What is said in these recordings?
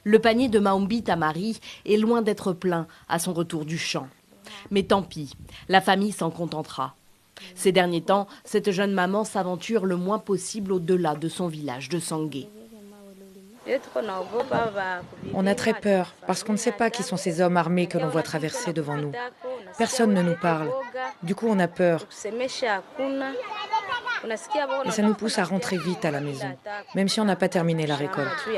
Le panier de Maombi Tamari est loin d'être plein à son retour du champ. Mais tant pis, la famille s'en contentera. Ces derniers temps, cette jeune maman s'aventure le moins possible au-delà de son village de Sangué. On a très peur parce qu'on ne sait pas qui sont ces hommes armés que l'on voit traverser devant nous. Personne ne nous parle. Du coup, on a peur. Et ça nous pousse à rentrer vite à la maison, même si on n'a pas terminé la récolte.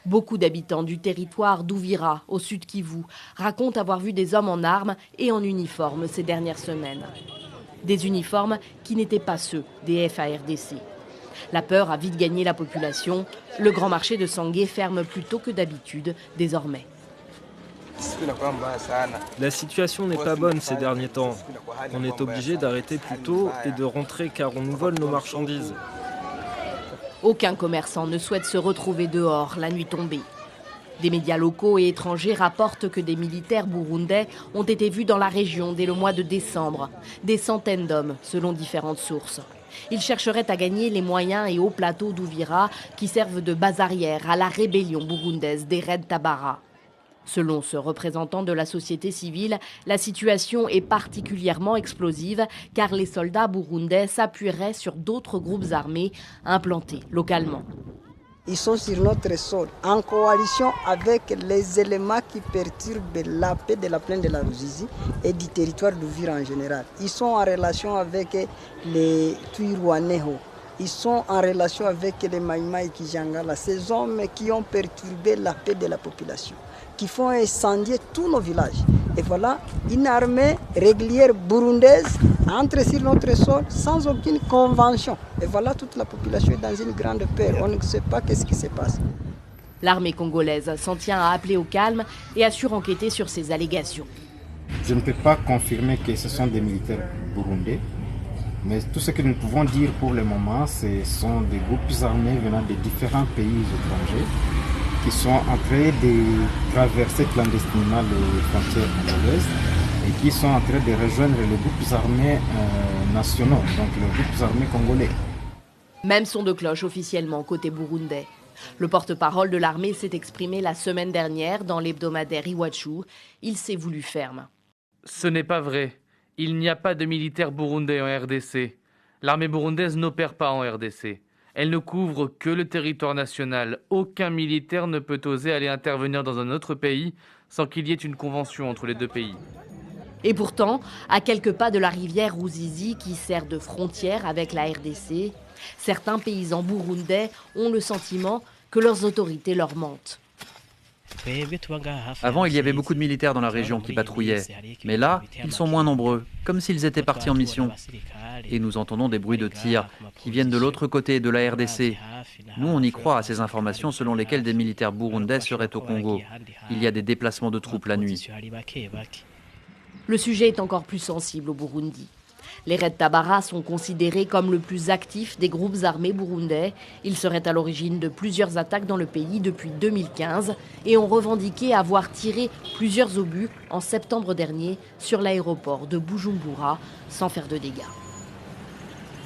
Beaucoup d'habitants du territoire d'Ouvira, au sud Kivu, racontent avoir vu des hommes en armes et en uniforme ces dernières semaines. Des uniformes qui n'étaient pas ceux des FARDC. La peur a vite gagné la population. Le grand marché de Sangué ferme plus tôt que d'habitude, désormais. La situation n'est pas bonne ces derniers temps. On est obligé d'arrêter plus tôt et de rentrer car on nous vole nos marchandises. Aucun commerçant ne souhaite se retrouver dehors la nuit tombée. Des médias locaux et étrangers rapportent que des militaires burundais ont été vus dans la région dès le mois de décembre. Des centaines d'hommes, selon différentes sources. Ils chercheraient à gagner les moyens et hauts plateaux d'Ouvira qui servent de base arrière à la rébellion burundaise des Red Tabara. Selon ce représentant de la société civile, la situation est particulièrement explosive car les soldats burundais s'appuieraient sur d'autres groupes armés implantés localement. Ils sont sur notre sol, en coalition avec les éléments qui perturbent la paix de la plaine de la Ruzizi et du territoire d'Ouvira en général. Ils sont en relation avec les Twirwaneho. Ils sont en relation avec les Maïmaï Kijangala, ces hommes qui ont perturbé la paix de la population, qui font incendier tous nos villages. Et voilà, une armée régulière burundaise entre sur notre sol sans aucune convention. Et voilà, toute la population est dans une grande peur. On ne sait pas qu'est-ce qui se passe. L'armée congolaise s'en tient à appeler au calme et assure enquêter sur ces allégations. Je ne peux pas confirmer que ce sont des militaires burundais. Mais tout ce que nous pouvons dire pour le moment, ce sont des groupes armés venant de différents pays étrangers qui sont en train de traverser clandestinement les frontières congolaises et qui sont en train de rejoindre les groupes armés nationaux, donc les groupes armés congolais. Même son de cloche officiellement côté burundais. Le porte-parole de l'armée s'est exprimé la semaine dernière dans l'hebdomadaire Iwachu. Il s'est voulu ferme. Ce n'est pas vrai. Il n'y a pas de militaires burundais en RDC. L'armée burundaise n'opère pas en RDC. Elle ne couvre que le territoire national. Aucun militaire ne peut oser aller intervenir dans un autre pays sans qu'il y ait une convention entre les deux pays. Et pourtant, à quelques pas de la rivière Ruzizi qui sert de frontière avec la RDC, certains paysans burundais ont le sentiment que leurs autorités leur mentent. Avant, il y avait beaucoup de militaires dans la région qui patrouillaient. Mais là, ils sont moins nombreux, comme s'ils étaient partis en mission. Et nous entendons des bruits de tirs qui viennent de l'autre côté de la RDC. Nous, on y croit à ces informations selon lesquelles des militaires burundais seraient au Congo. Il y a des déplacements de troupes la nuit. Le sujet est encore plus sensible au Burundi. Les Red Tabara sont considérés comme le plus actif des groupes armés burundais. Ils seraient à l'origine de plusieurs attaques dans le pays depuis 2015 et ont revendiqué avoir tiré plusieurs obus en septembre dernier sur l'aéroport de Bujumbura sans faire de dégâts.